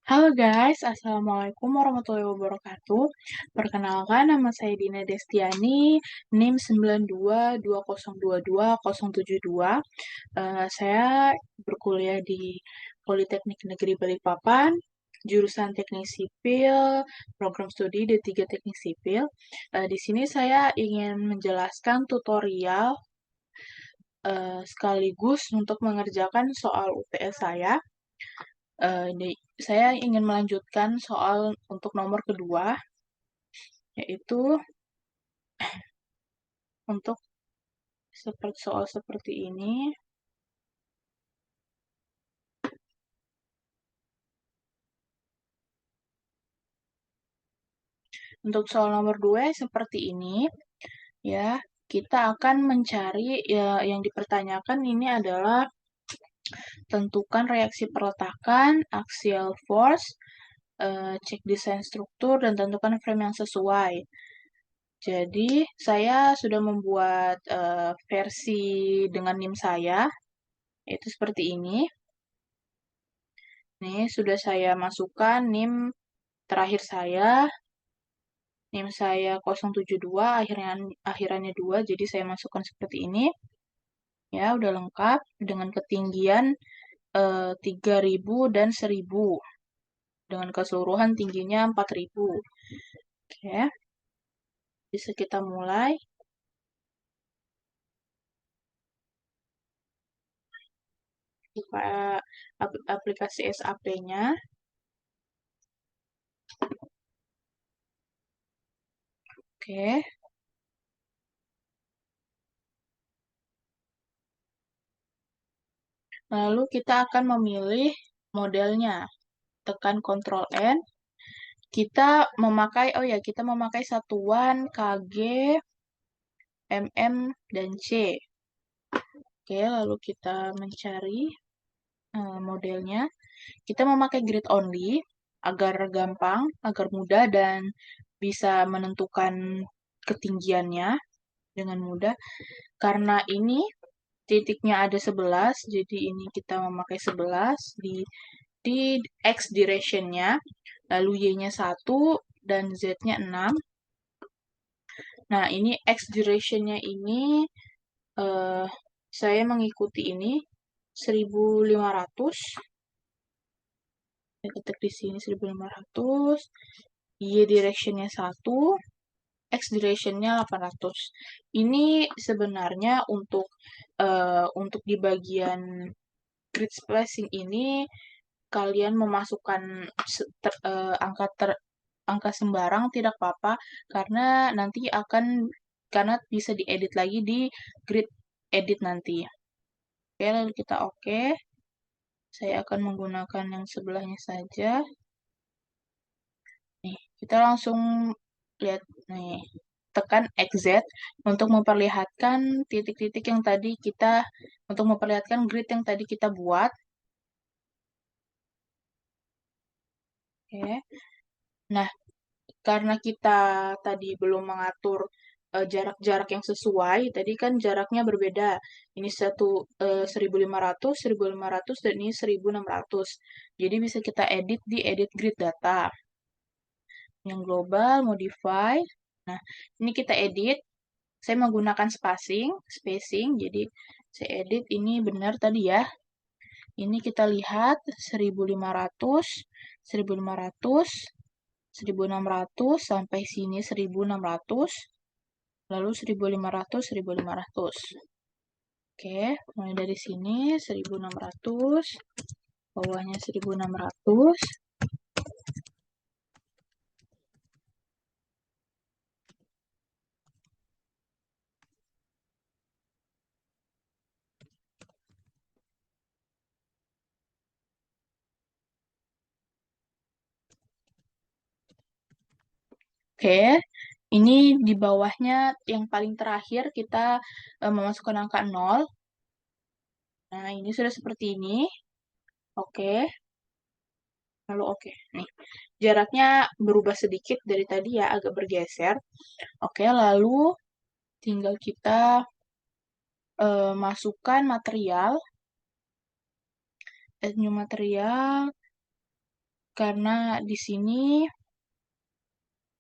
Halo guys, Assalamualaikum warahmatullahi wabarakatuh. Perkenalkan, nama saya Dina Destiani, NIM 9220220072. Saya berkuliah di Politeknik Negeri Balikpapan, jurusan Teknik Sipil, program studi D3 Teknik Sipil. Di sini saya ingin menjelaskan tutorial sekaligus untuk mengerjakan soal UTS saya. Saya ingin melanjutkan soal untuk nomor kedua, yaitu untuk soal seperti ini. Untuk soal nomor 2 seperti ini, ya, kita akan mencari ya, yang dipertanyakan ini adalah tentukan reaksi perletakan, axial force, cek desain struktur, dan tentukan frame yang sesuai. Jadi, saya sudah membuat versi dengan NIM saya, yaitu seperti ini. Nih, sudah saya masukkan NIM terakhir saya. NIM saya 072, akhirannya 2, jadi saya masukkan seperti ini. Ya, udah lengkap dengan ketinggian 3000 dan 1000. Dengan keseluruhan tingginya 4000. Oke. Bisa kita mulai. Buka aplikasi SAP-nya. Oke. Lalu kita akan memilih modelnya. Tekan Ctrl N. Kita memakai satuan kg, mm, dan c. Oke, lalu kita mencari modelnya. Kita memakai grid only agar gampang, agar mudah dan bisa menentukan ketinggiannya dengan mudah. Karena ini titiknya ada 11, jadi ini kita memakai 11 di X direction-nya, lalu Y-nya 1 dan Z-nya 6. Nah, ini X direction-nya ini saya mengikuti ini 1500. Saya ketik di sini 1500. Y direction-nya 1, X direction-nya 800. Ini sebenarnya untuk di bagian grid spacing ini kalian memasukkan angka sembarang tidak apa-apa karena karena bisa diedit lagi di grid edit nanti. Oke, lalu kita oke. Saya akan menggunakan yang sebelahnya saja. Nih, kita langsung lihat nih. Tekan XZ untuk memperlihatkan titik-titik yang tadi untuk memperlihatkan grid yang tadi kita buat. Oke. Nah, karena kita tadi belum mengatur jarak-jarak yang sesuai, tadi kan jaraknya berbeda. Ini 1500, 1500, dan ini 1600. Jadi bisa kita edit di edit grid data. Yang global, modify. Nah, ini kita edit. Saya menggunakan spacing. Jadi saya edit ini benar tadi ya. Ini kita lihat 1500, 1500, 1600 sampai sini 1600, lalu 1500, 1500. Oke, mulai dari sini 1600, bawahnya 1600. Oke, ini di bawahnya yang paling terakhir kita memasukkan angka 0. Nah, ini sudah seperti ini. Oke. Lalu oke. Nih, jaraknya berubah sedikit dari tadi ya, agak bergeser. Oke, lalu tinggal kita masukkan material, add new material. karena di sini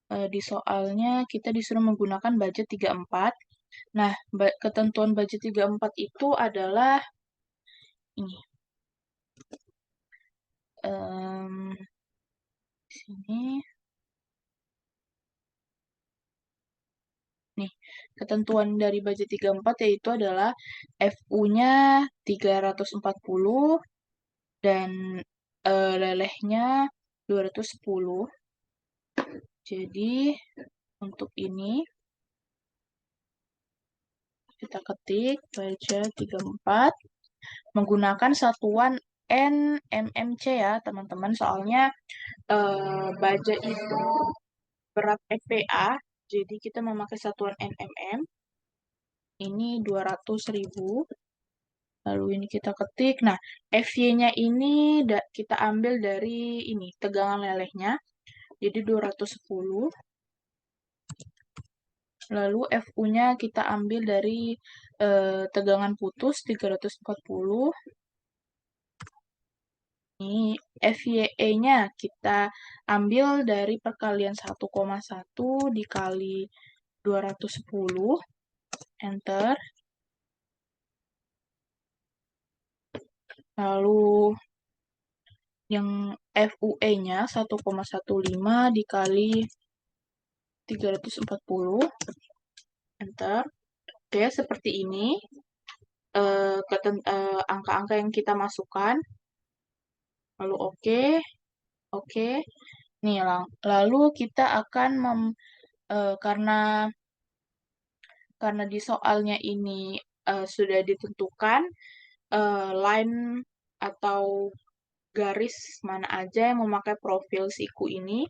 di soalnya kita disuruh menggunakan budget 34. Nah, ketentuan budget 34 itu adalah ini. Di sini. Nih, ketentuan dari budget 34 yaitu adalah FU-nya 340 dan lelehnya 210. Jadi, untuk ini kita ketik budget 34 menggunakan satuan NMMC ya, teman-teman. Soalnya baja itu berat FPA, jadi kita memakai satuan NMM. Ini 200.000. Lalu ini kita ketik. Nah, FY-nya ini kita ambil dari ini, tegangan lelehnya. Jadi 210. Lalu FU-nya kita ambil dari tegangan putus 340. Ini FYE-nya kita ambil dari perkalian 1,1 dikali 210. Enter. Lalu yang FUE-nya 1,15 dikali 340. Enter. Oke, seperti ini angka-angka yang kita masukkan. Lalu oke, oke. Nih, lalu kita akan karena di soalnya ini sudah ditentukan line atau garis mana aja yang memakai profil siku ini.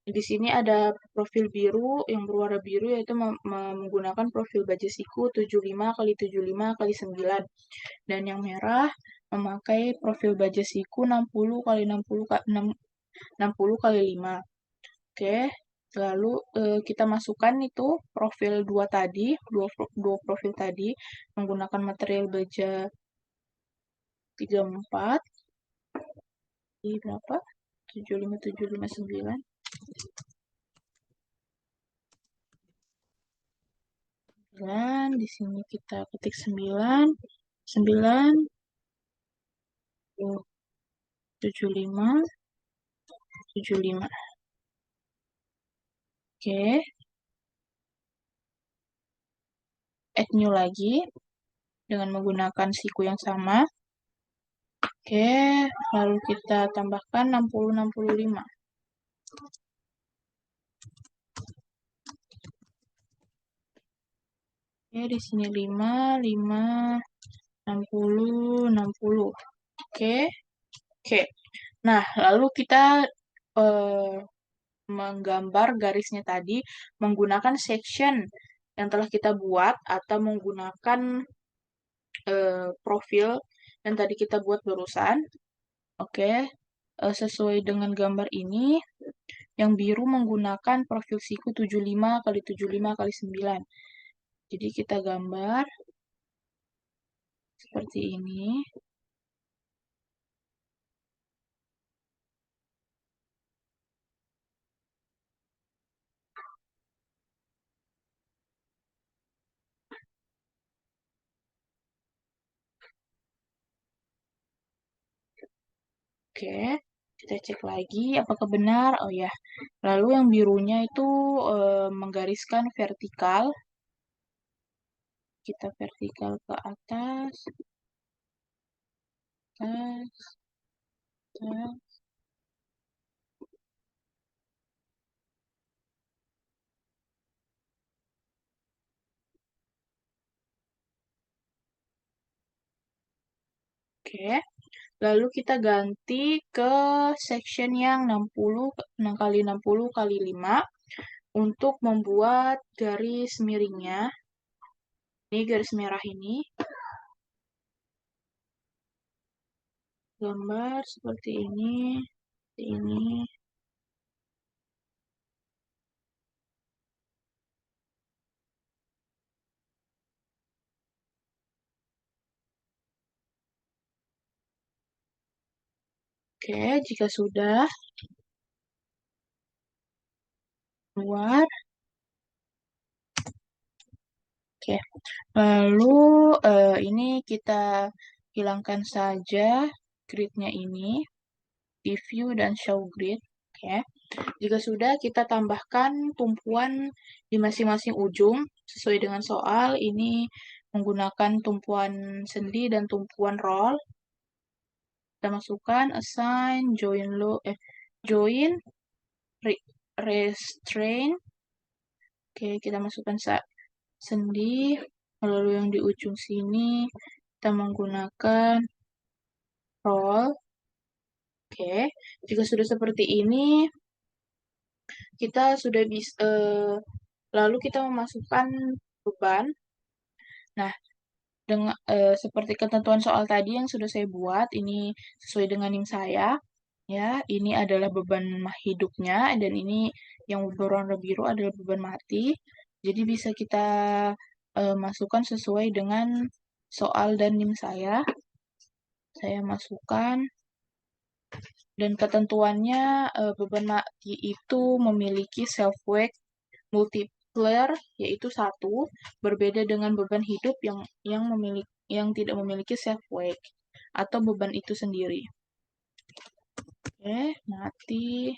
Di sini ada profil biru, yang berwarna biru yaitu menggunakan profil baja siku 75 kali 75 kali 9. Dan yang merah memakai profil baja siku 60 kali 60 kali 5. Oke, lalu kita masukkan itu profil dua profil tadi menggunakan material baja 34. Ini berapa? 75759. Di sini kita ketik 9, 9, 75, 75. Oke, add new lagi dengan menggunakan siku yang sama. Oke, lalu kita tambahkan 60, 65. Oke, di sini 5, 5, 60, 60. Oke, oke. Nah, lalu kita menggambar garisnya tadi menggunakan section yang telah kita buat atau menggunakan profil yang tadi kita buat barusan. Oke, sesuai dengan gambar ini, yang biru menggunakan profil siku 75 kali 75 kali 9. Jadi kita gambar seperti ini. Oke, kita cek lagi apakah benar. Oh ya, lalu yang birunya itu menggariskan vertikal. Kita vertikal ke atas, atas, atas. Oke, lalu kita ganti ke section yang 60 kali 60 kali 5 untuk membuat garis miringnya. Ini garis merah ini. Gambar seperti ini, seperti ini. Oke, jika sudah keluar, oke. Lalu ini kita hilangkan saja grid-nya ini, di view dan show grid. Oke. Jika sudah, kita tambahkan tumpuan di masing-masing ujung sesuai dengan soal. Ini menggunakan tumpuan sendi dan tumpuan roll. Kita masukkan assign, join, restrain. Oke, kita masukkan sendi. Lalu yang di ujung sini kita menggunakan roll. Oke, jika sudah seperti ini, kita sudah bisa. Lalu kita memasukkan beban. Nah, dengan seperti ketentuan soal tadi yang sudah saya buat, ini sesuai dengan yang saya. Ya, ini adalah beban hidupnya dan ini yang berwarna biru adalah beban mati. Jadi bisa kita masukkan sesuai dengan soal dan NIM saya. Saya masukkan dan ketentuannya beban mati itu memiliki self weight multiplier yaitu 1, berbeda dengan beban hidup yang tidak memiliki self weight atau beban itu sendiri. Oke, mati.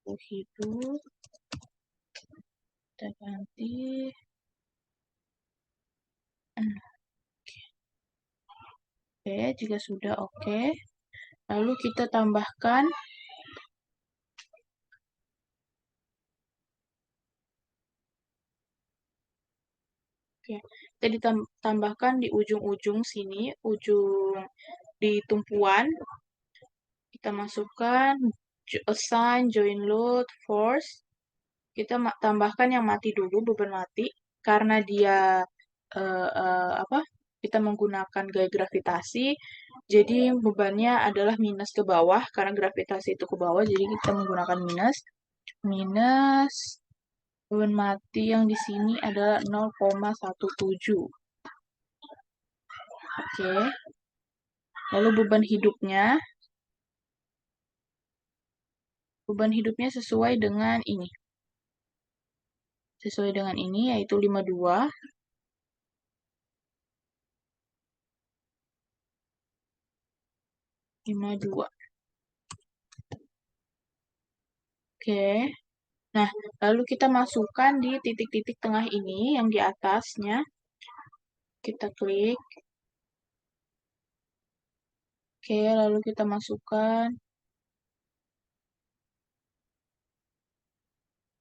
Hidup. Kita ganti. Oke, jika sudah oke. Lalu kita tambahkan Oke, jadi tambahkan di ujung-ujung sini, ujung di tumpuan, kita masukkan assign, join load, force. Kita tambahkan yang mati dulu, beban mati, karena dia apa? Kita menggunakan gaya gravitasi, jadi bebannya adalah minus ke bawah karena gravitasi itu ke bawah, jadi kita menggunakan minus beban mati yang di sini adalah 0,17. Oke. Lalu beban hidupnya sesuai dengan ini. Sesuai dengan ini yaitu 52. 52. Oke. Nah, lalu kita masukkan di titik-titik tengah ini yang di atasnya. Kita klik. Oke, lalu kita masukkan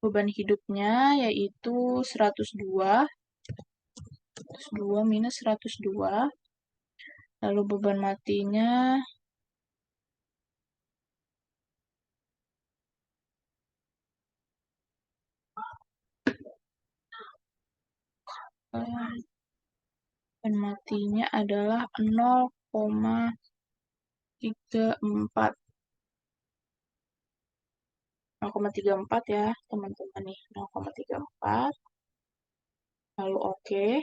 beban hidupnya yaitu 102. 102 minus 102. Lalu beban matinya beban matinya adalah 0,34. 0,34 ya, teman-teman nih. 0,34. Lalu oke.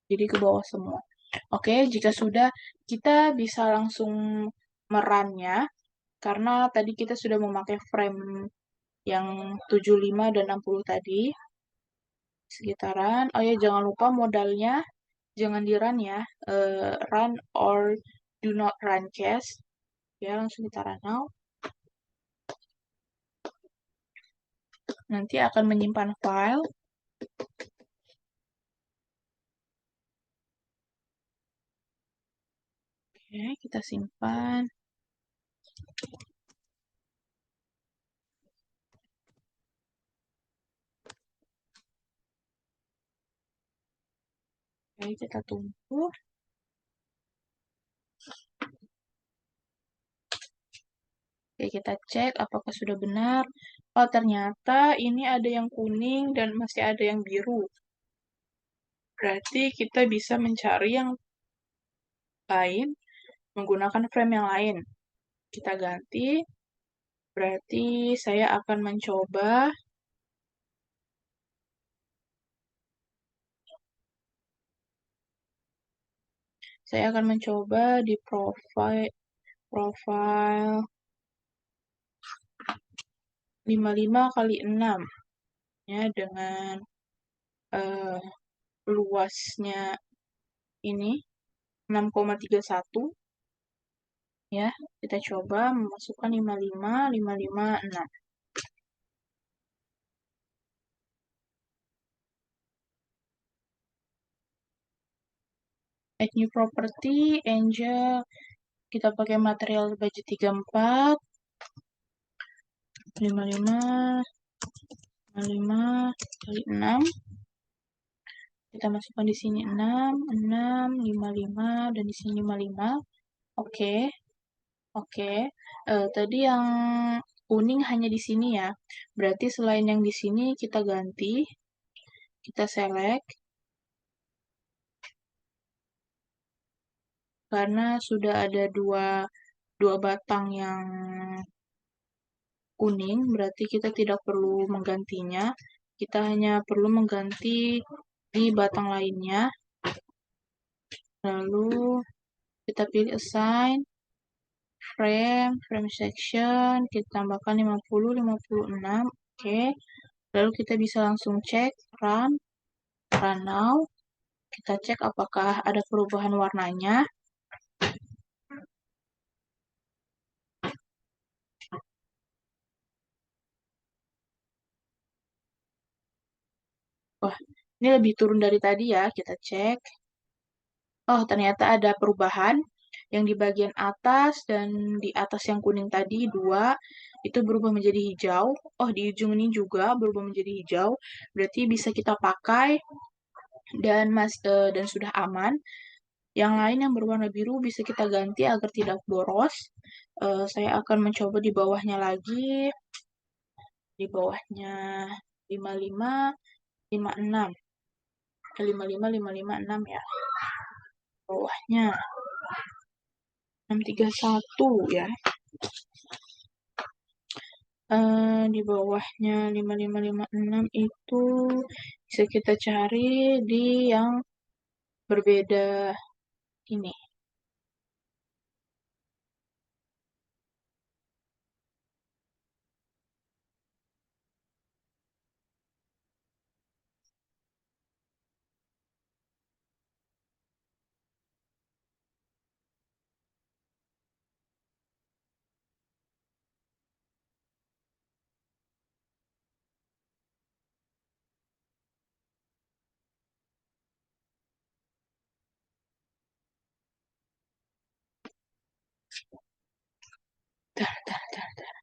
Jadi ke bawah semua. Oke, jika sudah, kita bisa langsung merannya. Karena tadi kita sudah memakai frame yang 75 dan 60 tadi. Sekitaran. Oh ya, jangan lupa modalnya. Jangan di run ya. Run or do not run case. Ya, langsung kita run now. Nanti akan menyimpan file. Oke, kita simpan. Oke, kita tunggu. Oke, kita cek apakah sudah benar. Oh, ternyata ini ada yang kuning dan masih ada yang biru. Berarti kita bisa mencari yang lain menggunakan frame yang lain. Kita ganti. Berarti saya akan mencoba Saya akan mencoba di profile 55 kali 6 ya dengan eh, luasnya ini 6,31 ya. Kita coba memasukkan 55, 55, 6. Add new property, Angel, kita pakai material budget 34, 55, 55 kali 6. Kita masukkan di sini 6, 6, 55, dan di sini 55. Oke, oke. Tadi yang kuning hanya di sini ya. Berarti selain yang di sini kita ganti, kita select. Karena sudah ada dua batang yang kuning, berarti kita tidak perlu menggantinya. Kita hanya perlu mengganti di batang lainnya. Lalu kita pilih assign, frame section, kita tambahkan 50, 56. Oke. Lalu kita bisa langsung cek, run now. Kita cek apakah ada perubahan warnanya. Wah, ini lebih turun dari tadi ya, kita cek. Oh, ternyata ada perubahan yang di bagian atas dan di atas yang kuning tadi dua itu berubah menjadi hijau. Oh, di ujung ini juga berubah menjadi hijau. Berarti bisa kita pakai dan sudah aman. Yang lain yang berwarna biru bisa kita ganti agar tidak boros. Saya akan mencoba di bawahnya lagi. Di bawahnya 55, 56. 55, 55, 6 ya. Bawahnya 631 ya. Di bawahnya 5556 itu bisa kita cari di yang berbeda ini. Tar, tar, tar, tar.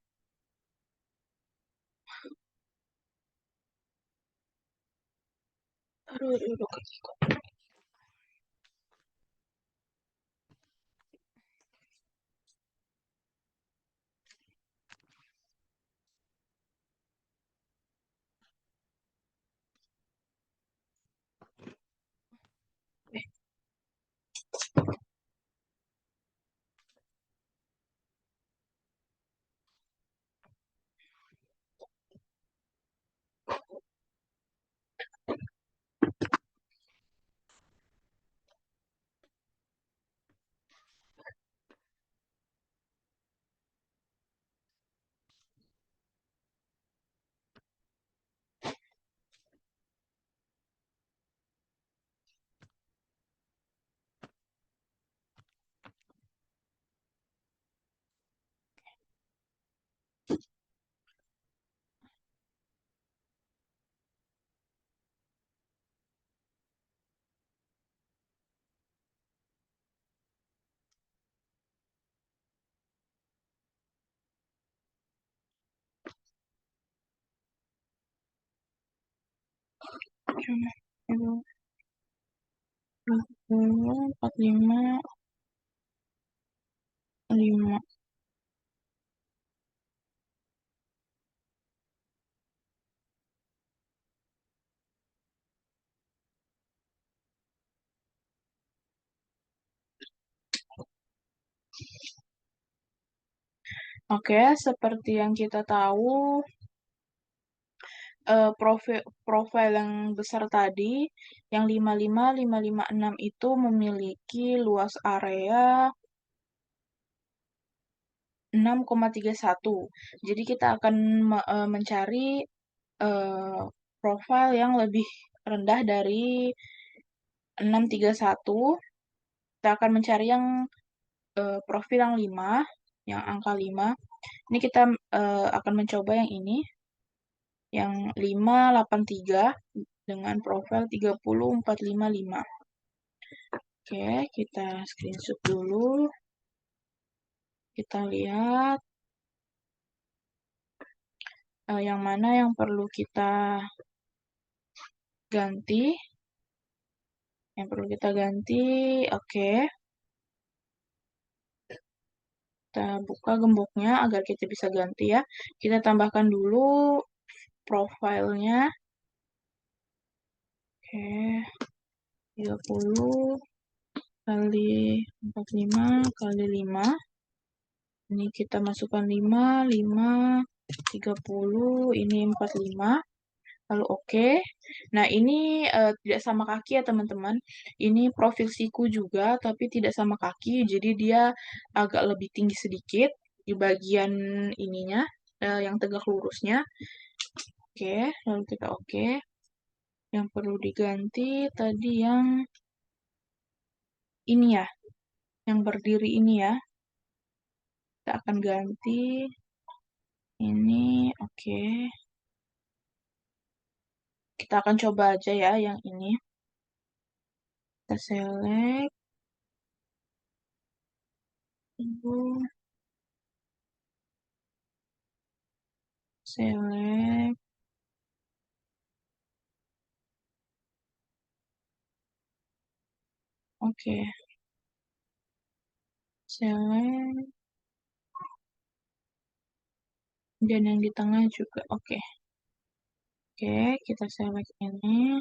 Aduh, aduh, aduh, kakiku. Eh, cuma aduh, 20, 45, 5. Oke, seperti yang kita tahu, profil yang besar tadi, yang 556 itu memiliki luas area 6,31. Jadi kita akan mencari profil yang lebih rendah dari 631. Kita akan mencari yang profil yang 5, yang angka 5. Ini kita akan mencoba yang ini, yang 583 dengan profil 30455. Oke, kita screenshot dulu. Kita lihat yang mana yang perlu kita ganti. Yang perlu kita ganti, oke. Kita buka gemboknya agar kita bisa ganti ya. Kita tambahkan dulu profilnya. Oke, 30 kali 45 kali 5. Ini kita masukkan 5, 30, ini 45. Lalu oke. Nah, ini tidak sama kaki ya teman-teman. Ini profil siku juga, tapi tidak sama kaki. Jadi dia agak lebih tinggi sedikit di bagian ininya, yang tegak lurusnya. Oke, lalu kita oke. Yang perlu diganti tadi yang ini ya, yang berdiri ini ya. Kita akan ganti ini, oke. Kita akan coba aja ya yang ini. Kita select. Tunggu. Select. Oke. Select. Dan yang di tengah juga. Oke. Oke, kita select ini.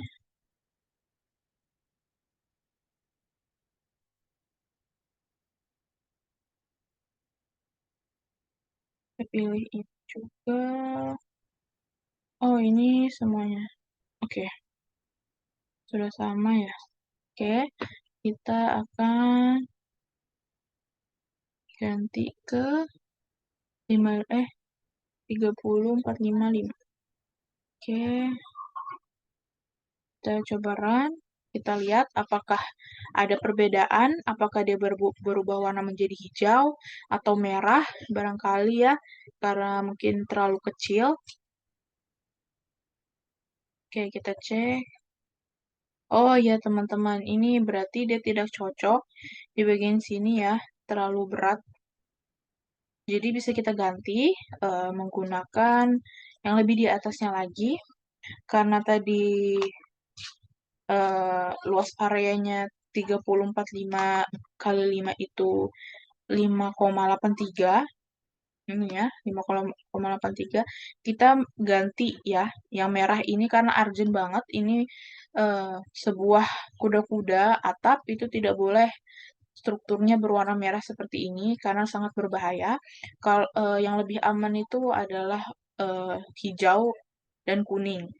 Kita pilih ini juga. Oh, ini semuanya. Oke. Sudah sama ya. Oke. Kita akan ganti ke 30455. Oke. Kita coba run. Kita lihat apakah ada perbedaan, apakah dia berubah warna menjadi hijau atau merah, barangkali ya, karena mungkin terlalu kecil. Oke, kita cek. Oh ya teman-teman, ini berarti dia tidak cocok di bagian sini ya, terlalu berat. Jadi bisa kita ganti menggunakan yang lebih di atasnya lagi. Karena tadi luas areanya 345 kali 5 itu 5,83. Ini ya, 5,83. Kita ganti ya, yang merah ini karena urgent banget. Ini sebuah kuda-kuda atap itu tidak boleh strukturnya berwarna merah seperti ini karena sangat berbahaya. Kalau yang lebih aman itu adalah hijau dan kuning.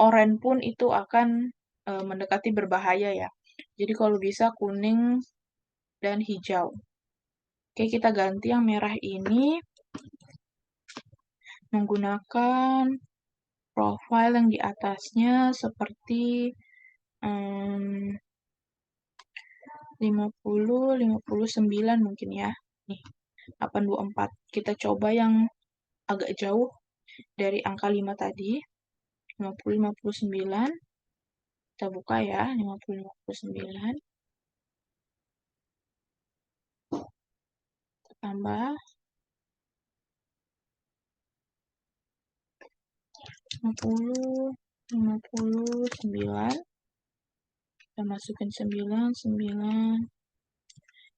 Oranye pun itu akan mendekati berbahaya ya. Jadi kalau bisa kuning dan hijau. Oke, kita ganti yang merah ini menggunakan profil yang di atasnya seperti 50, 59 mungkin ya. Nih, 824. Kita coba yang agak jauh dari angka 5 tadi. 50, 59. Kita buka ya, 50, 59. Kita tambah 50, 59. Kita masukin 9, 9.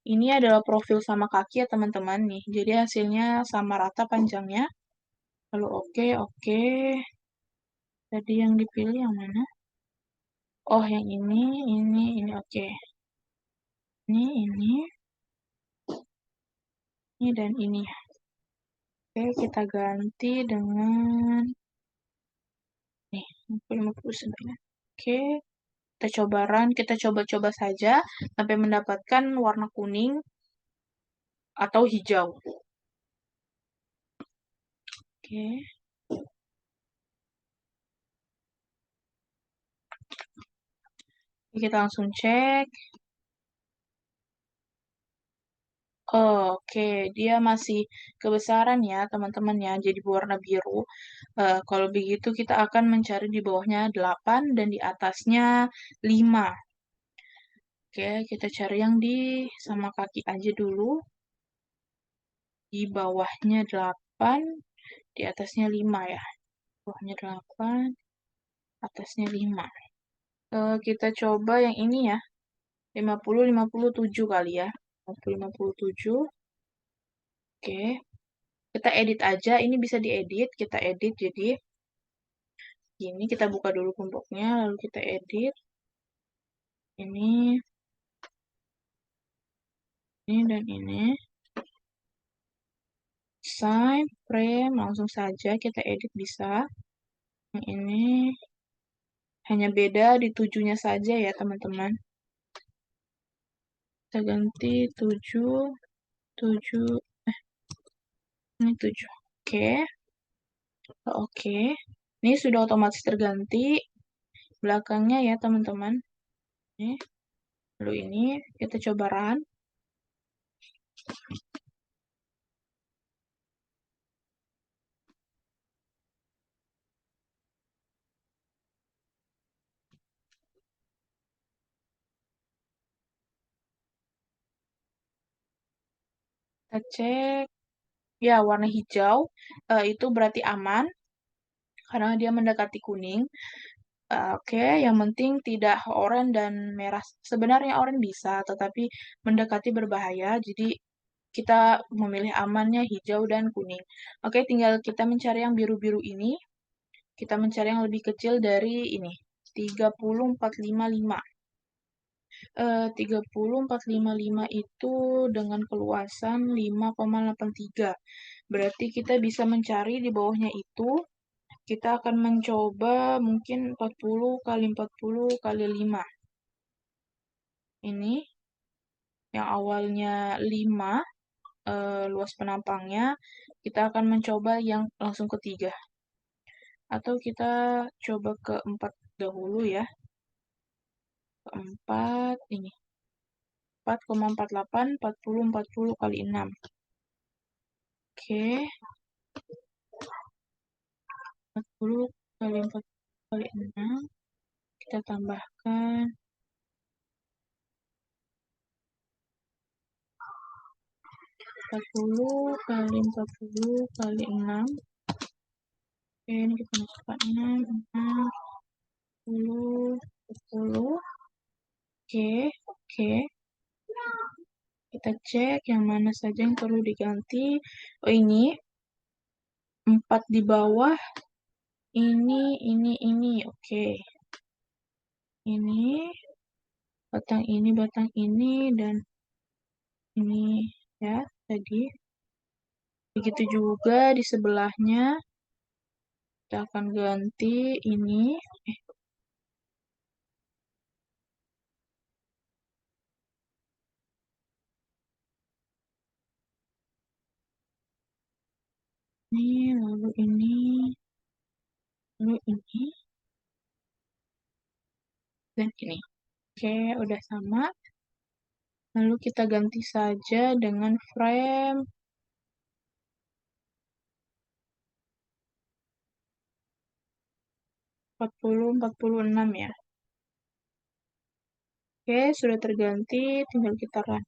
Ini adalah profil sama kaki ya teman-teman nih. Jadi hasilnya sama rata panjangnya. Lalu oke, oke. Tadi yang dipilih yang mana? Oh, yang ini oke. Ini, dan ini. Oke, kita ganti dengan nih. 59. Oke, kita coba-coba saja sampai mendapatkan warna kuning atau hijau. Oke, kita langsung cek. Oke, dia masih kebesaran ya teman-teman ya, jadi berwarna biru. Kalau begitu kita akan mencari di bawahnya 8 dan di atasnya 5. Oke, kita cari yang di sama kaki aja dulu. Di bawahnya 8, di atasnya 5 ya. Bawahnya 8, atasnya 5. Kita coba yang ini ya, 50-57 kali ya. 50-57. Oke, kita edit aja. Ini bisa diedit, kita edit jadi gini. Kita buka dulu kelompoknya, lalu kita edit. Ini, dan ini. Sign, frame, langsung saja kita edit bisa. Yang ini hanya beda di 7-nya saja ya teman-teman. Kita ganti 7, 7, ini 7. Oke. Oke. Ini sudah otomatis terganti belakangnya ya teman-teman. Ini. Lalu ini kita coba run. Kita cek. Ya, warna hijau itu berarti aman karena dia mendekati kuning. Oke, yang penting tidak oranye dan merah. Sebenarnya oranye bisa, tetapi mendekati berbahaya. Jadi kita memilih amannya hijau dan kuning. Oke, tinggal kita mencari yang biru-biru ini. Kita mencari yang lebih kecil dari ini. 30,455. 30,455 itu dengan keluasan 5,83. Berarti kita bisa mencari di bawahnya itu. Kita akan mencoba mungkin 40 kali 40 kali 5. Ini yang awalnya 5 luas penampangnya, kita akan mencoba yang langsung ketiga. Atau kita coba ke 4 dahulu ya. Keempat ini. 4,48, 40 kali 6. Oke. 40 kali 40 kali 6. Kita tambahkan 40 kali 40 kali 6. Oke, ini kita masukkan 6, 6, 10, 10. Oke, oke. Kita cek yang mana saja yang perlu diganti. Oh, ini 4 di bawah. Ini. Oke. Ini, batang ini, dan ini ya, tadi. Begitu juga di sebelahnya. Kita akan ganti ini. Lalu ini, dan ini. Oke, udah sama. Lalu kita ganti saja dengan frame 40-46 ya. Oke, sudah terganti, tinggal kita run.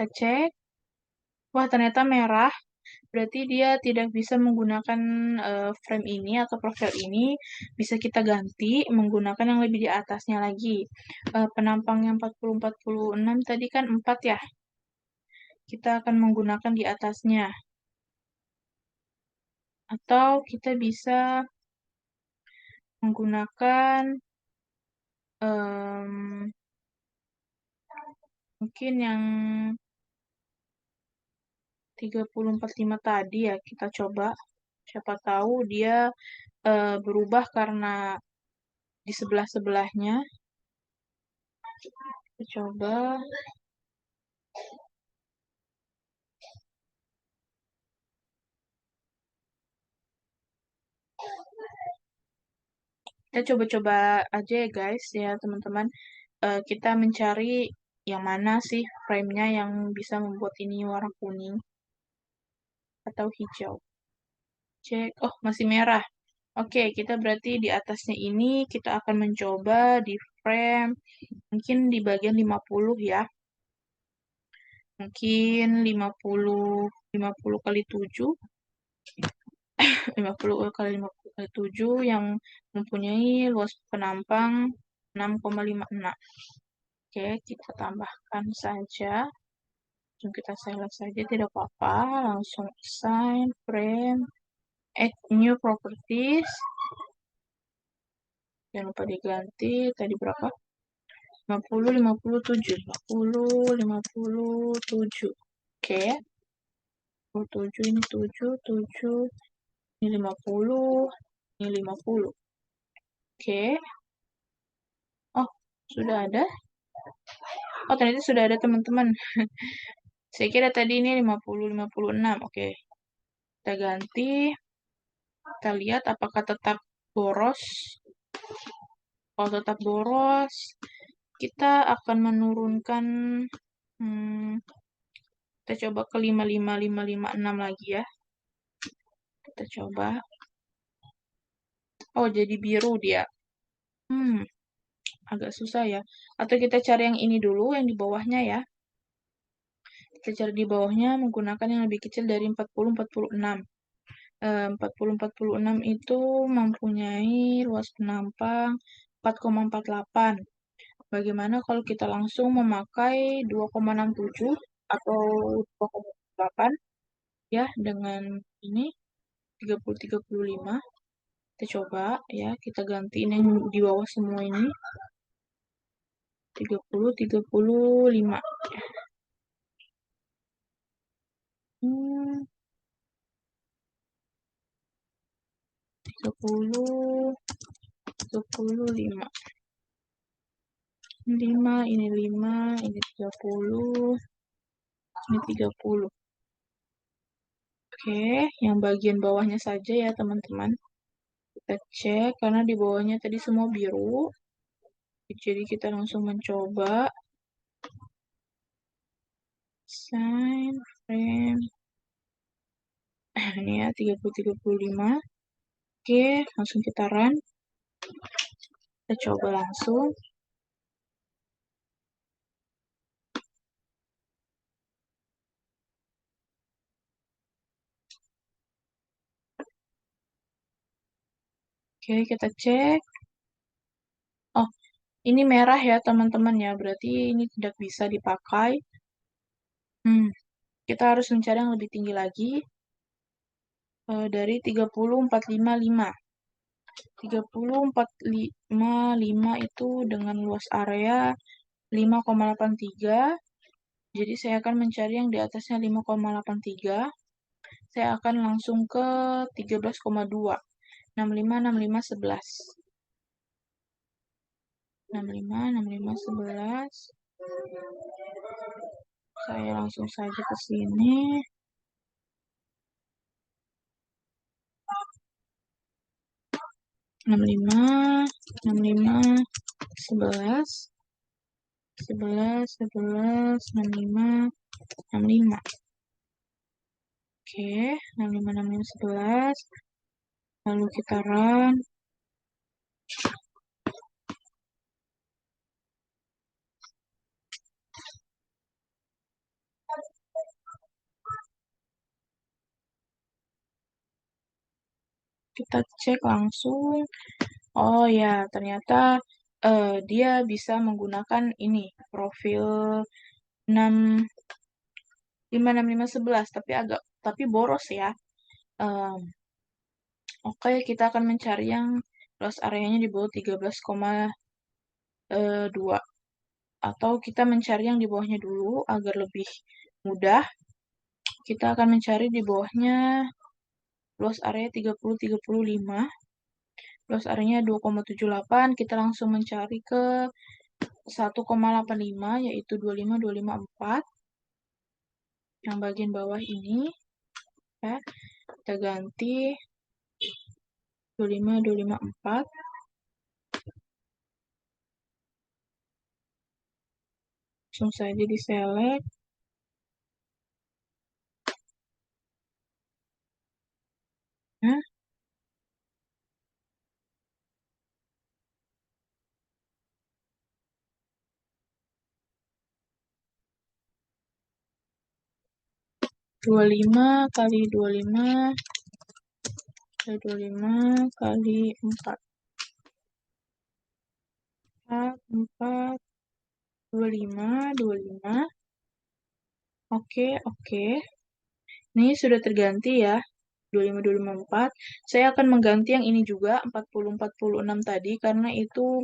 Kita cek. Wah, ternyata merah. Berarti dia tidak bisa menggunakan frame ini atau profil ini. Bisa kita ganti menggunakan yang lebih di atasnya lagi. Penampang yang 40-46 tadi kan 4 ya. Kita akan menggunakan di atasnya. Atau kita bisa menggunakan em, mungkin yang 3045 tadi ya kita coba. Siapa tahu dia berubah karena di sebelah-sebelahnya. Kita coba. Kita coba-coba aja ya guys ya teman-teman. Kita mencari yang mana sih frame-nya yang bisa membuat ini warna kuning atau hijau. Cek, oh masih merah. Oke, kita berarti di atasnya ini kita akan mencoba di frame mungkin di bagian 50 ya. Mungkin 50 kali 7, 50 kali 50 kali 7 yang mempunyai luas penampang 6,56. Oke, kita tambahkan saja. Langsung kita select saja, tidak apa-apa. Langsung assign, frame, add new properties. Jangan lupa diganti. Tadi berapa? 50, 57. 50, 57. Oke. 57, ini 7, 7. Ini 50. Ini 50. Oke. Oh, sudah ada. Oh, ternyata sudah ada teman-teman. Saya kira tadi ini 50, 56. Oke. Kita ganti. Kita lihat apakah tetap boros. Kalau tetap boros, kita akan menurunkan, kita coba ke 55556 lagi ya. Kita coba. Oh, jadi biru dia. Agak susah ya. Atau kita cari yang ini dulu, yang di bawahnya ya. Kita cari di bawahnya menggunakan yang lebih kecil dari 4046. 4046 itu mempunyai luas penampang 4,48. Bagaimana kalau kita langsung memakai 2,67 atau 2,8 ya dengan ini 3035. Kita coba ya, kita gantiin yang di bawah semua ini 35. 30, 35. 5, ini 5, ini 30, ini 30. Oke, yang bagian bawahnya saja ya teman-teman. Kita cek, karena di bawahnya tadi semua biru. Jadi kita langsung mencoba. Sign, frame. Ini ya, 30-35. Oke, langsung kita run. Kita coba langsung. Oke, kita cek. Oh, ini merah ya teman-teman ya, berarti ini tidak bisa dipakai. Kita harus mencari yang lebih tinggi lagi. Dari 30-455. 30-455 itu dengan luas area 5,83. Jadi saya akan mencari yang di atasnya 5,83. Saya akan langsung ke 13,2. 65, 65, 11. 65, 65, 11. Saya langsung saja ke sini. 65, 65, 11. 11, 11, 65, 65. Oke, 65, 65, 11. Lalu kita run. Kita cek langsung. Oh ya, ternyata dia bisa menggunakan ini, profil 6, 5, 6, 5, 11, tapi boros ya. Oke, kita akan mencari yang luas areanya di bawah 13,5. 2. Atau kita mencari yang di bawahnya dulu agar lebih mudah. Kita akan mencari di bawahnya luas area 30-35. Luas areanya 2,78. Kita langsung mencari ke 1,85 yaitu 25,254. Yang bagian bawah ini ya, kita ganti 25,254. Langsung saja di select. Nah, dua puluh lima kali 25 kali 25 kali 4. 4, 25. Oke, oke. Ini sudah terganti ya. 25,254. Saya akan mengganti yang ini juga 40,46 tadi karena itu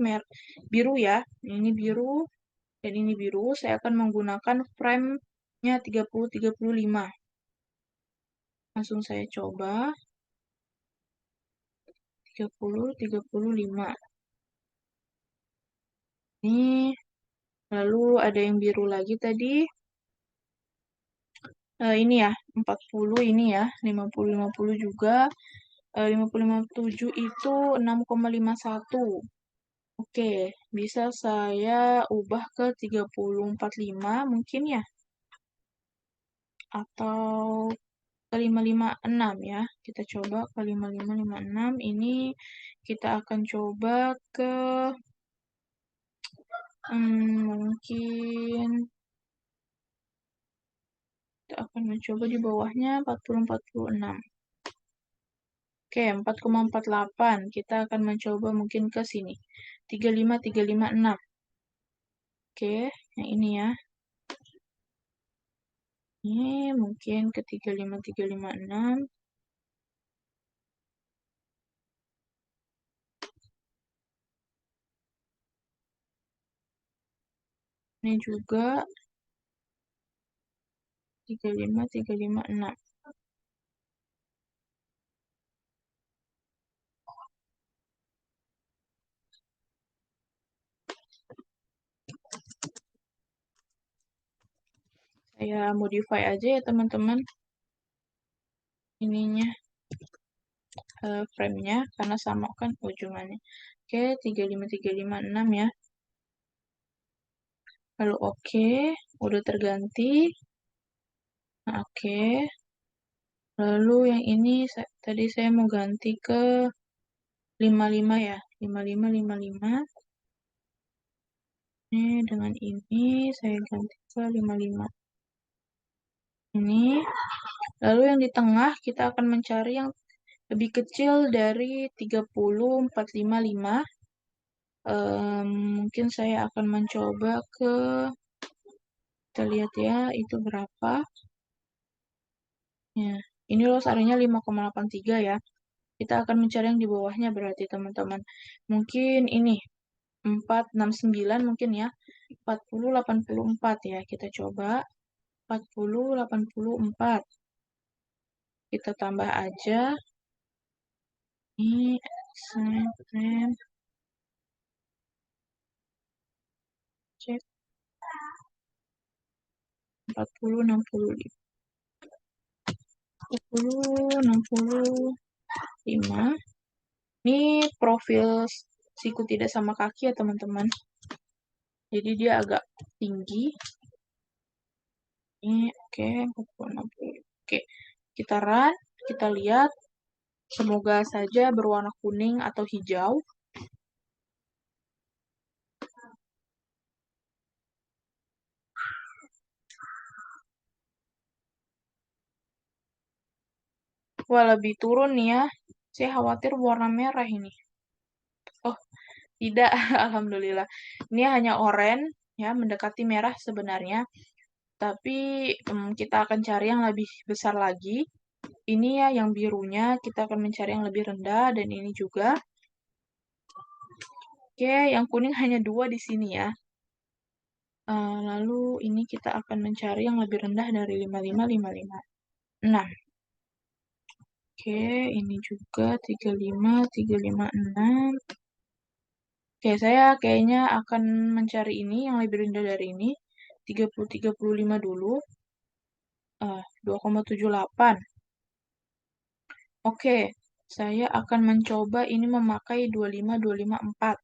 biru ya. Ini biru dan ini biru. Saya akan menggunakan frame-nya 30-35. Langsung saya coba 30-35. Ini lalu ada yang biru lagi tadi. Ini ya 40 ini ya 50 juga. 50-57 itu 6,51. Oke, bisa saya ubah ke 30-45 mungkin ya. Atau ke 556 ya. Kita coba ke 5556. Ini kita akan coba ke mungkin kita akan mencoba di bawahnya 40-46. Oke, 4,48. Kita akan mencoba mungkin ke sini. 35-356. Oke, yang ini ya. Ini mungkin ke 35-356. Ini juga 35-356. Saya modify aja ya teman-teman. Ininya frame-nya karena sama kan ujungannya. Oke, 35-356 ya. Lalu oke, udah terganti. Nah, oke. Lalu yang ini tadi saya mau ganti ke 55 ya. 55. Ini dengan ini saya ganti ke 55. Ini. Lalu yang di tengah kita akan mencari yang lebih kecil dari 30-455. Mungkin saya akan mencoba ke, kita lihat ya, itu berapa. Ya, ini loss area-nya 5,83 ya. Kita akan mencari yang di bawahnya berarti teman-teman. Mungkin ini 469 mungkin ya. 40-84 ya. Kita coba 40-84. Kita tambah aja. Ini cek 40-65. 40-65. Ini profil siku tidak sama kaki ya teman-teman. Jadi dia agak tinggi. Ini oke, 40-60. Oke, kita run, kita lihat. Semoga saja berwarna kuning atau hijau. Wah, lebih turun nih ya. Saya khawatir warna merah ini. Oh, tidak, alhamdulillah. Ini hanya oranye, ya, mendekati merah sebenarnya. Tapi kita akan cari yang lebih besar lagi. Ini ya, yang birunya kita akan mencari yang lebih rendah, dan ini juga. Oke, yang kuning hanya 2 di sini ya. Lalu ini kita akan mencari yang lebih rendah dari 55, 6. Oke, ini juga 35, 6. Oke, saya kayaknya akan mencari ini yang lebih rendah dari ini. 30, 35 dulu. 2,78. Oke, saya akan mencoba ini memakai 25, 4.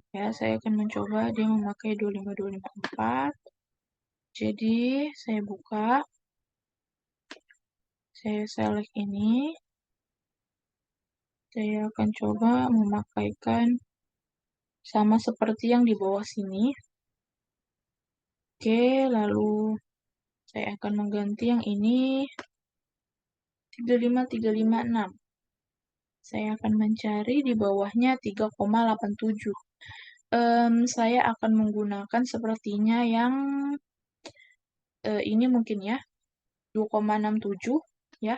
Ya, saya akan mencoba dia memakai 25, 4. Jadi, saya buka. Saya select ini. Saya akan coba memakaikan sama seperti yang di bawah sini. Oke, lalu saya akan mengganti yang ini 35, 6. Saya akan mencari di bawahnya 3,87. Saya akan menggunakan sepertinya yang ini mungkin ya, 2,67 ya.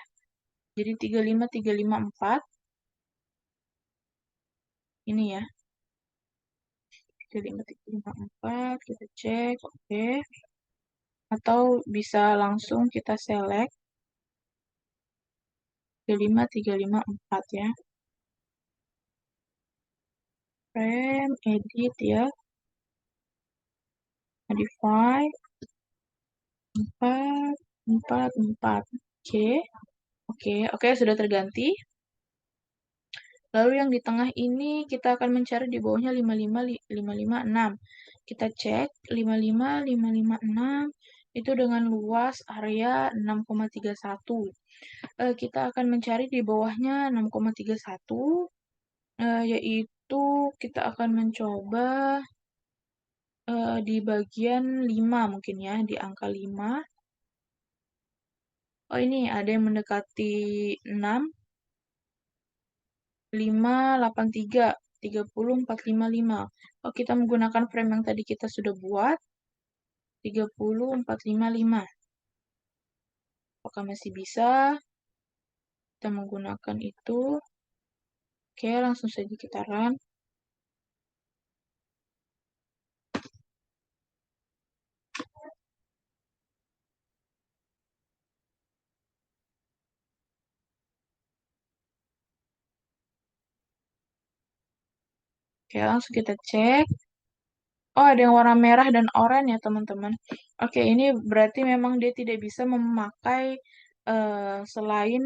Jadi 35, 4. Ini ya, 35, 4. Kita cek, oke. Atau bisa langsung kita select 35, 4 ya. Frame, edit ya. Modify, 4, 4, 4. Oke. Oke, sudah terganti. Lalu yang di tengah ini kita akan mencari di bawahnya 55, 6. Kita cek 55, 6 itu dengan luas area 6,31. Kita akan mencari di bawahnya 6,31, yaitu kita akan mencoba di bagian 5 mungkin ya, di angka 5. Oh ini ada yang mendekati 6. 583, 30, 455. Oh, kita menggunakan frame yang tadi kita sudah buat. 30, 455. Apakah masih bisa? Kita menggunakan itu. Oke, langsung saja kita run. Oke, langsung kita cek. Oh, ada yang warna merah dan oranye ya, teman-teman. Oke, ini berarti memang dia tidak bisa memakai selain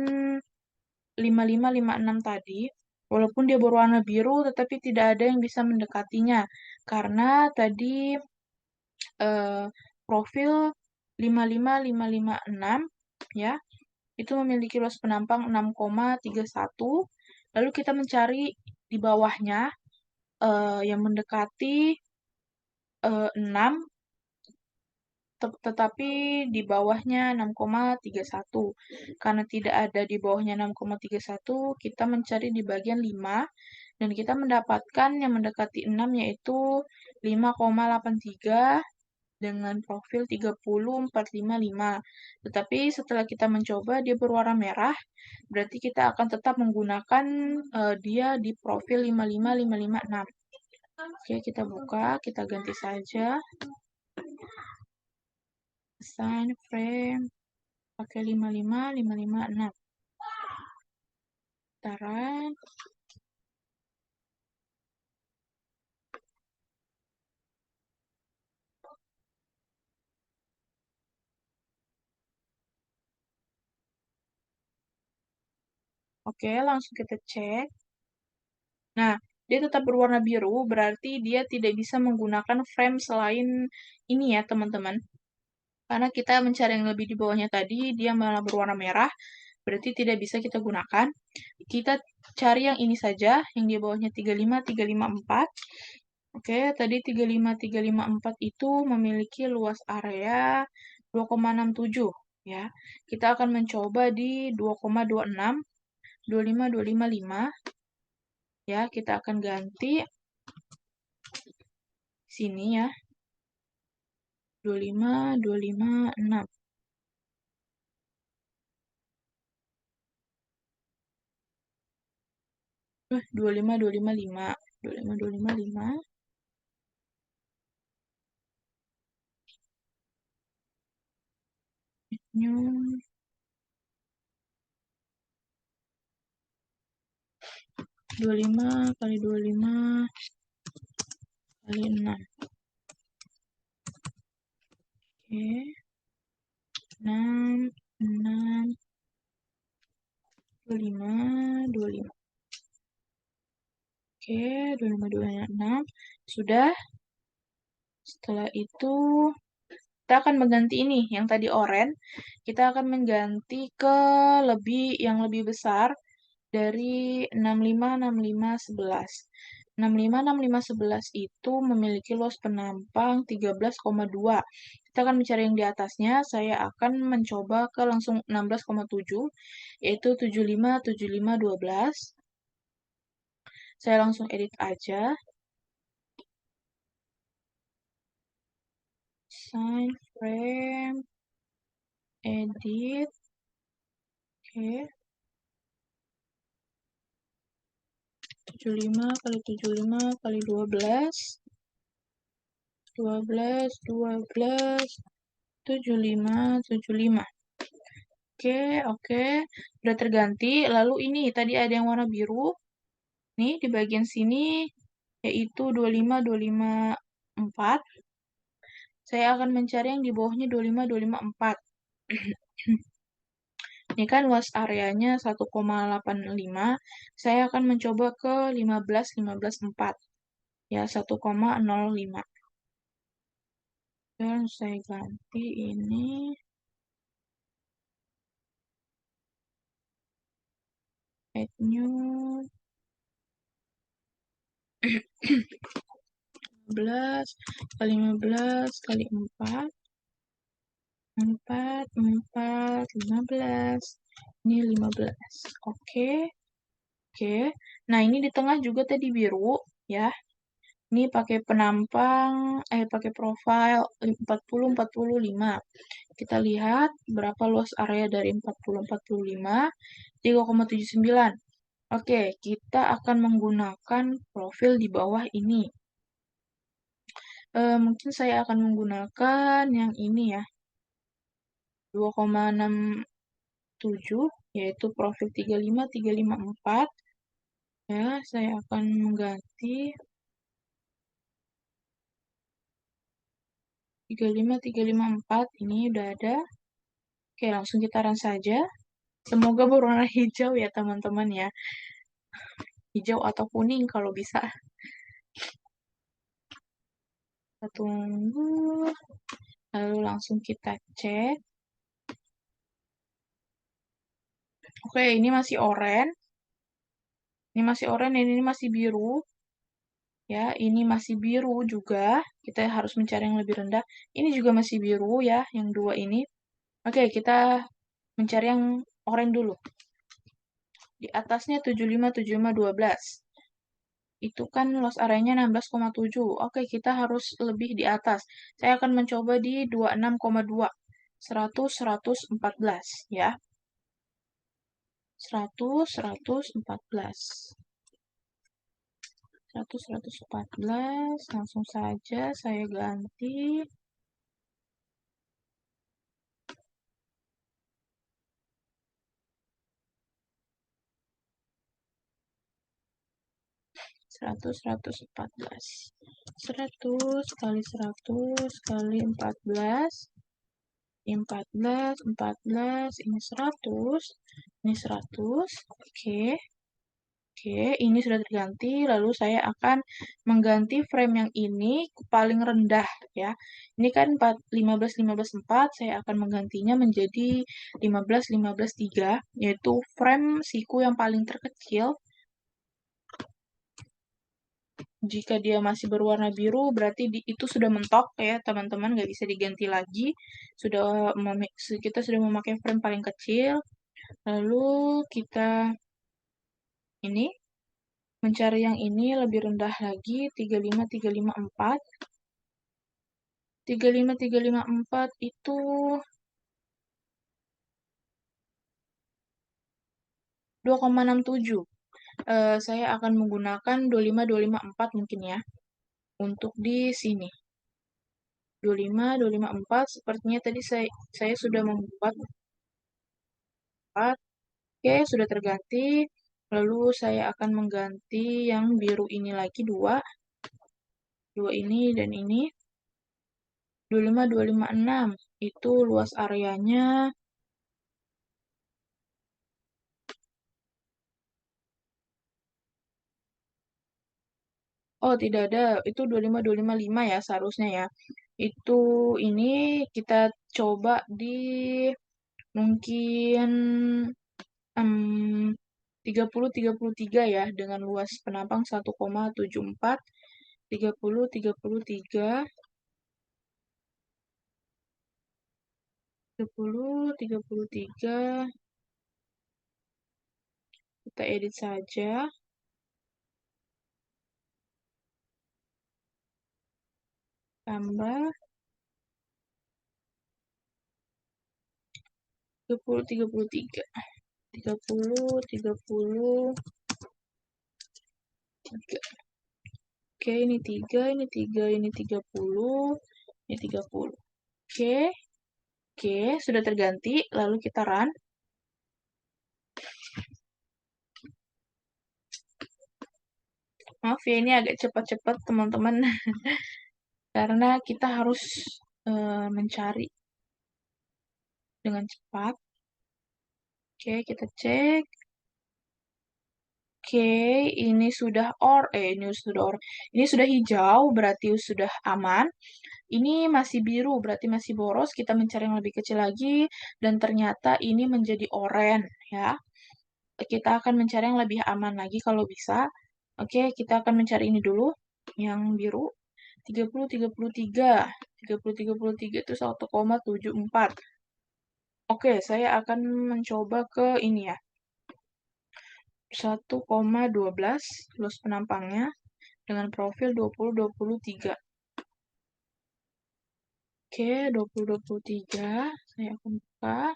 55, 6 tadi. Walaupun dia berwarna biru, tetapi tidak ada yang bisa mendekatinya. Karena tadi profil 55, 6 ya, itu memiliki luas penampang 6,31. Lalu kita mencari di bawahnya yang mendekati 6, tetapi di bawahnya 6,31. Karena tidak ada di bawahnya 6,31, kita mencari di bagian 5 dan kita mendapatkan yang mendekati 6 yaitu 5,83 dengan profil 30,455. Tetapi setelah kita mencoba dia berwarna merah, berarti kita akan tetap menggunakan dia di profil 55, 6. Oke, kita buka, kita ganti saja. Assign frame pakai 55, 6. Taran. Oke, langsung kita cek. Nah, dia tetap berwarna biru, berarti dia tidak bisa menggunakan frame selain ini ya, teman-teman. Karena kita mencari yang lebih di bawahnya tadi, dia malah berwarna merah, berarti tidak bisa kita gunakan. Kita cari yang ini saja, yang di bawahnya 35, 4. Oke, tadi 35, 4 itu memiliki luas area 2,67 ya. Kita akan mencoba di 2,26, 25, 5. Ya, kita akan ganti sini ya. 25, 6. 25, 5. 25, 5. 25 kali 25 kali 6. Oke. 6, 6, 25, 25. Oke, 25, 25, 6. Sudah. Setelah itu, kita akan mengganti ini. Yang tadi oranye, kita akan mengganti ke yang lebih besar dari 65, 65, 11. 65, 65, 11 itu memiliki luas penampang 13,2. Kita akan mencari yang di atasnya. Saya akan mencoba ke langsung 16,7, yaitu 75, 75, 12. Saya langsung edit aja. Sign frame, edit. Oke. 75 kali 75 kali 12. 12, 12, 75, 75. Oke. Udah terganti. Lalu ini tadi ada yang warna biru. Nih di bagian sini yaitu 25, 25, 4. Saya akan mencari yang di bawahnya 25, 25, 4. Ini kan luas areanya 1,85. Saya akan mencoba ke 15, 15, 4. Ya, 1,05. Dan saya ganti ini. Add new. 15 kali 15 kali 4. 4, 4, 15. Ini 15. Oke. Nah, ini di tengah juga tadi biru, ya. Ini pakai pakai profile 40, 45. Kita lihat berapa luas area dari 40, 45. 3,79. Oke, kita akan menggunakan profil di bawah ini. Mungkin saya akan menggunakan yang ini ya. 2,67, yaitu profil 35, 35, 4. Ya, saya akan mengganti 35, 35, 4. Ini udah ada. Oke, langsung kita run saja. Semoga berwarna hijau ya, teman-teman ya. Hijau atau kuning kalau bisa. Kita tunggu. Lalu langsung kita cek. Oke, ini masih oranye. Ini masih oranye dan ini masih biru. Ya, ini masih biru juga. Kita harus mencari yang lebih rendah. Ini juga masih biru ya, yang dua ini. Oke, kita mencari yang oranye dulu. Di atasnya 75, 75, 12. Itu kan luas areanya 16,7. Oke, kita harus lebih di atas. Saya akan mencoba di 26,2. 100, 114 ya. 100, 114. 100, 114. Langsung saja saya ganti. 100, 114. 100 kali 100 kali 14. 14, 14, ini 100, ini 100. Oke, ini sudah terganti. Lalu saya akan mengganti frame yang ini ke paling rendah ya. Ini kan 15, 15, 4. Saya akan menggantinya menjadi 15, 15, 3, yaitu frame siku yang paling terkecil. Jika dia masih berwarna biru, berarti itu sudah mentok ya, teman-teman, nggak bisa diganti lagi. Kita sudah memakai frame paling kecil. Lalu kita ini mencari yang ini lebih rendah lagi, 35, 35, 4. 35, 35, 4 itu 2,67. Saya akan menggunakan 25254 mungkin ya, untuk di sini. 25254, sepertinya tadi saya sudah membuat 4. Oke, sudah terganti. Lalu saya akan mengganti yang biru ini lagi, 2. 2 ini dan ini. 25256, itu luas areanya. Oh, tidak ada. Itu 25255 ya seharusnya ya. Itu ini kita coba di mungkin 30-33 ya, dengan luas penampang 1,74. 30-33, 30-33, kita edit saja, tambah 30-33, 30-33. Oke, ini 3, ini 3, ini 30, ini 30. Oke, oke, sudah terganti. Lalu kita run. Maaf ya, ini agak cepat-cepat teman-teman. Karena kita harus mencari dengan cepat. Oke, kita cek. Oke, ini sudah ini sudah hijau, berarti sudah aman. Ini masih biru, berarti masih boros. Kita mencari yang lebih kecil lagi, dan ternyata ini menjadi oranye, ya. Kita akan mencari yang lebih aman lagi kalau bisa. Oke, kita akan mencari ini dulu, yang biru. 30-33. 30-33 itu 1,74. Oke, saya akan mencoba ke ini ya. 1,12 luas penampangnya dengan profil 20-23. Oke, 20-23. Saya akan buka.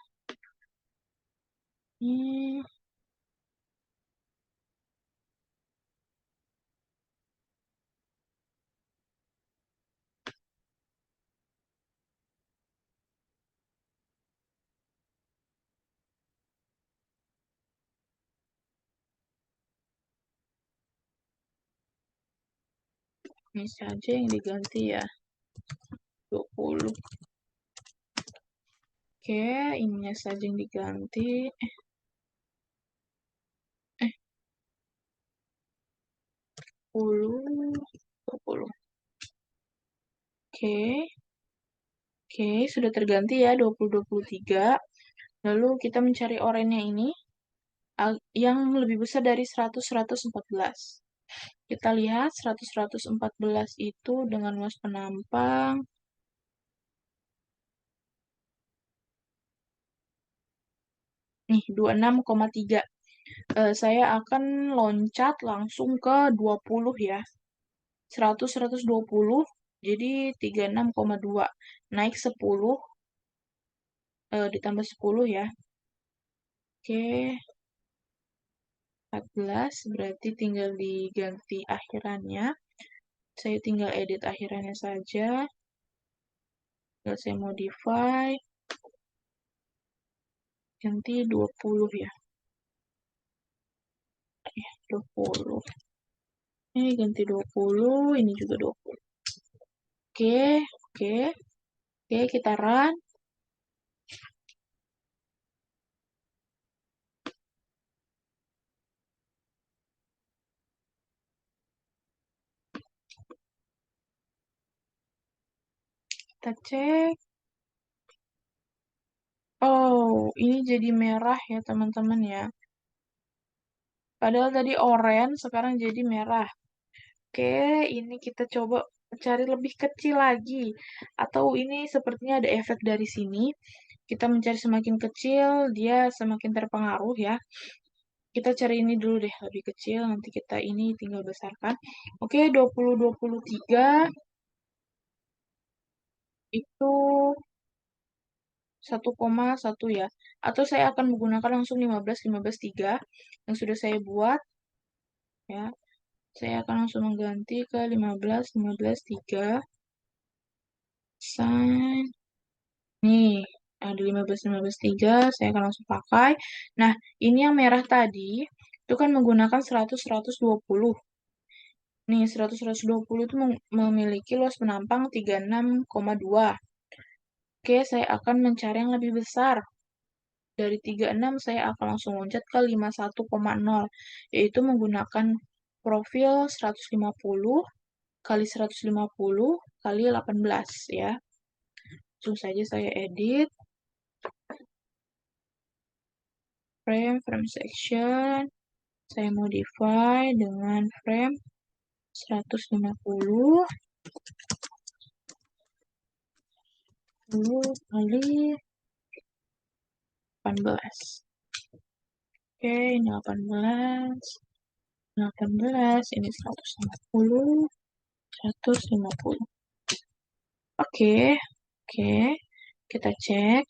Ini saja yang diganti ya. 20. Oke, ininya saja yang diganti. Eh, 10, 20. Oke, oke, sudah terganti ya 20-23. Lalu kita mencari oranye ini yang lebih besar dari 100-114. Kita lihat 100-114 itu dengan luas penampang. Nih, 26,3. Saya akan loncat langsung ke 20 ya. 100-120, jadi 36,2. Naik 10, ditambah 10 ya. Oke, 14, berarti tinggal diganti akhirannya. Saya tinggal edit akhirannya saja. Tinggal saya modify. Ganti 20 ya. Oke, 20. Ini ganti 20, ini juga 20. Oke, oke. Oke, kita run. Kita cek. Oh, ini jadi merah ya teman-teman ya. Padahal tadi oranye, sekarang jadi merah. Oke, ini kita coba cari lebih kecil lagi. Atau ini sepertinya ada efek dari sini. Kita mencari semakin kecil, dia semakin terpengaruh ya. Kita cari ini dulu deh, lebih kecil. Nanti kita ini tinggal besarkan. Oke, 20-23 itu 1,1 ya. Atau saya akan menggunakan langsung 15-15-3 yang sudah saya buat. ya. Saya akan langsung mengganti ke 15, 15, 3. Sign. Nih, ada 15, 15, 3. Saya akan langsung pakai. Nah, ini yang merah tadi, itu kan menggunakan 100, 120. Nih, 100, 120 itu memiliki luas penampang 36,2. Oke, saya akan mencari yang lebih besar. Dari 36 saya akan langsung loncat ke 51,0, yaitu menggunakan profil 150 kali 150 kali 18 ya. Langsung saja saya edit frame section. Saya modify dengan frame 150 kali 18. Oke, ini 18. 18, ini 150, 150. Oke, oke. Kita cek.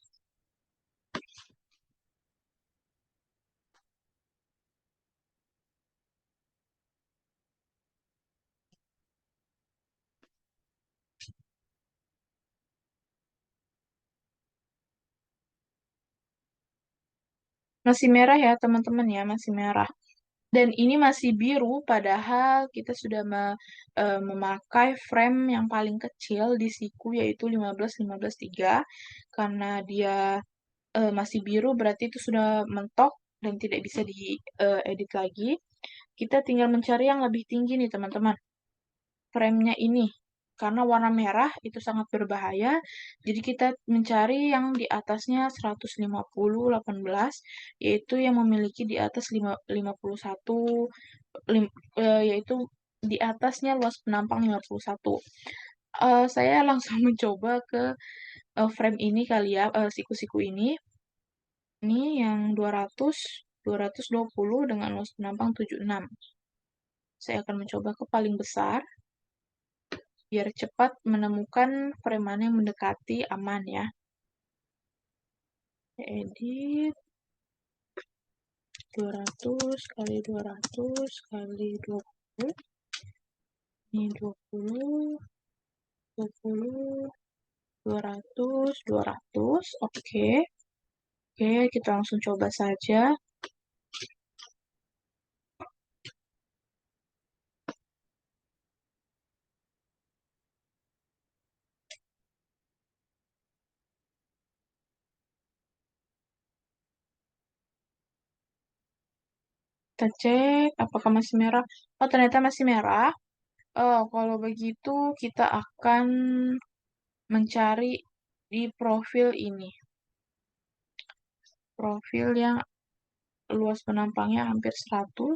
Masih merah ya, teman-teman ya, masih merah. Dan ini masih biru, padahal kita sudah memakai frame yang paling kecil di siku, yaitu 15, 15, 3. Karena dia masih biru, berarti itu sudah mentok dan tidak bisa diedit lagi. Kita tinggal mencari yang lebih tinggi nih, teman-teman. Frame-nya ini. Karena warna merah itu sangat berbahaya, jadi kita mencari yang di atasnya 150, 18, yaitu yang memiliki di atas 51, yaitu di atasnya luas penampang 51. Saya langsung mencoba ke frame ini kali ya, siku-siku ini. Ini yang 200, 220 dengan luas penampang 76. Saya akan mencoba ke paling besar, biar cepat menemukan frame mana yang mendekati aman ya. Edit 200 kali 200 kali 20. Ini 20, 20, 200, 200. Oke. Oke, kita langsung coba saja. Kita cek apakah masih merah. Oh, ternyata masih merah. Oh, kalau begitu kita akan mencari di profil ini. Profil yang luas penampangnya hampir 100.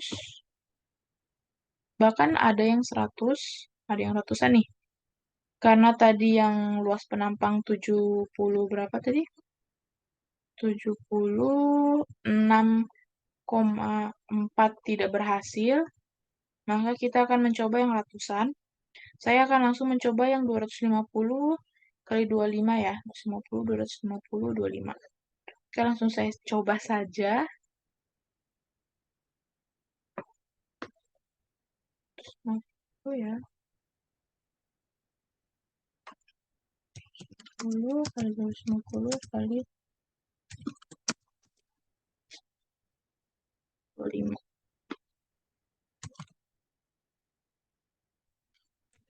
Bahkan ada yang 100, ada yang ratusan nih. Karena tadi yang luas penampang 70 berapa tadi? 76,4 tidak berhasil. Maka kita akan mencoba yang ratusan. Saya akan langsung mencoba yang 250 kali 25 ya. 250, 250, 25. Oke, langsung saya coba saja. Oh ya. 10 kali 250 kali 25.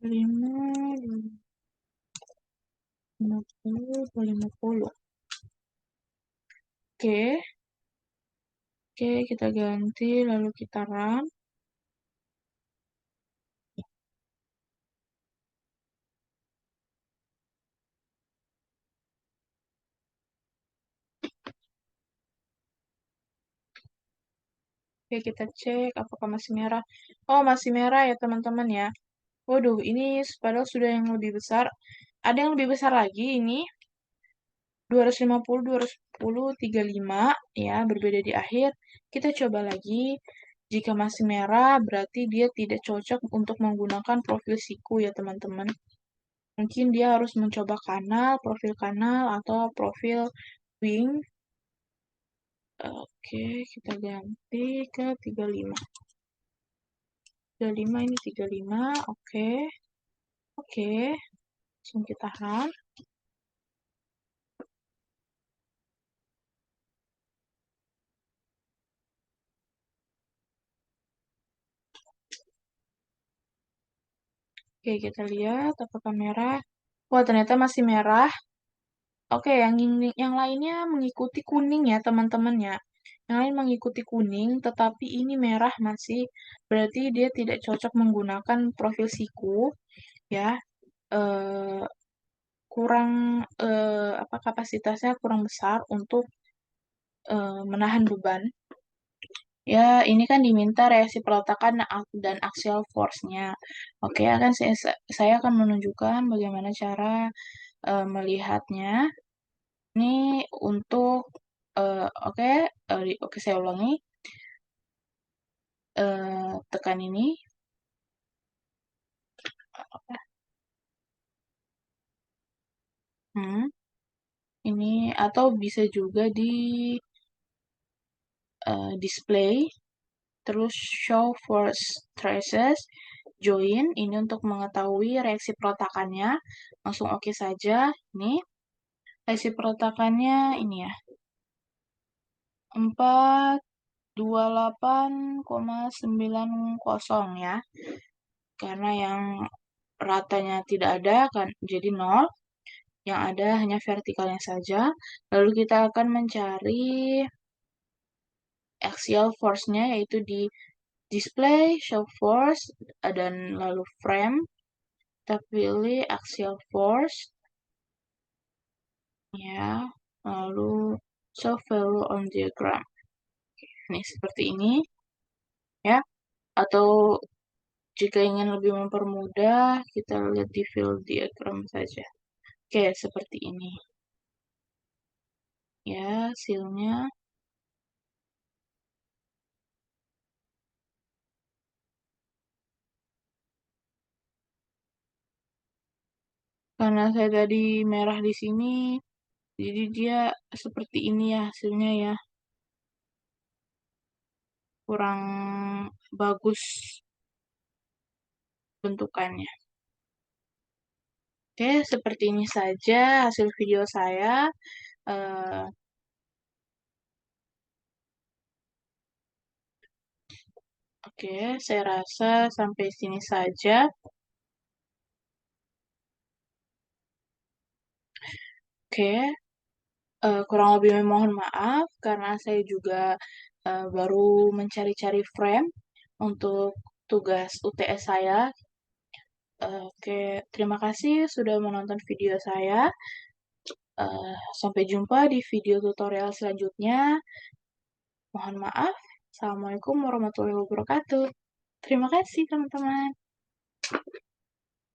5, 50, 50. Oke. Oke, kita ganti lalu kita run. Oke, kita cek apakah masih merah. Oh, masih merah ya, teman-teman ya. Waduh, ini padahal sudah yang lebih besar. Ada yang lebih besar lagi ini. 250, 210, 35 ya, berbeda di akhir. Kita coba lagi. Jika masih merah, berarti dia tidak cocok untuk menggunakan profil siku ya, teman-teman. Mungkin dia harus mencoba profil kanal, atau profil wing. Oke, kita ganti ke 35. 35, ini 35, oke. Oke, langsung kita tahan. Oke, kita lihat apakah merah. Wah, ternyata masih merah. Oke, yang lainnya mengikuti kuning ya, teman-teman ya. Yang lain mengikuti kuning, tetapi ini merah masih. Berarti dia tidak cocok menggunakan profil siku, ya. Eh, kurang apa kapasitasnya kurang besar untuk menahan beban. Ya, ini kan diminta reaksi peletakan dan axial force-nya. Oke, saya akan menunjukkan bagaimana cara melihatnya. Ini untuk oke, oke saya ulangi. Tekan ini. Hmm, ini atau bisa juga di display, terus show force traces, join ini untuk mengetahui reaksi peletakannya. Langsung oke saja. Ini reaksi peletakannya ini ya. 428,90 ya. Karena yang ratanya tidak ada kan jadi 0. Yang ada hanya vertikalnya saja. Lalu kita akan mencari axial force-nya yaitu di display, show force, dan lalu frame. Kita pilih axial force ya. Lalu show value on diagram. Ini seperti ini ya. Atau jika ingin lebih mempermudah, kita lihat di field diagram saja. Oke, seperti ini. Ya, hasilnya. Karena saya tadi merah di sini, jadi dia seperti ini ya hasilnya ya. Kurang bagus bentukannya. Oke, seperti ini saja hasil video saya. Eh, oke, saya rasa sampai sini saja. Oke, kurang lebih mohon maaf karena saya juga baru mencari-cari frame untuk tugas UTS saya. Oke, terima kasih sudah menonton video saya. Sampai jumpa di video tutorial selanjutnya. Mohon maaf. Assalamualaikum warahmatullahi wabarakatuh. Terima kasih, teman-teman.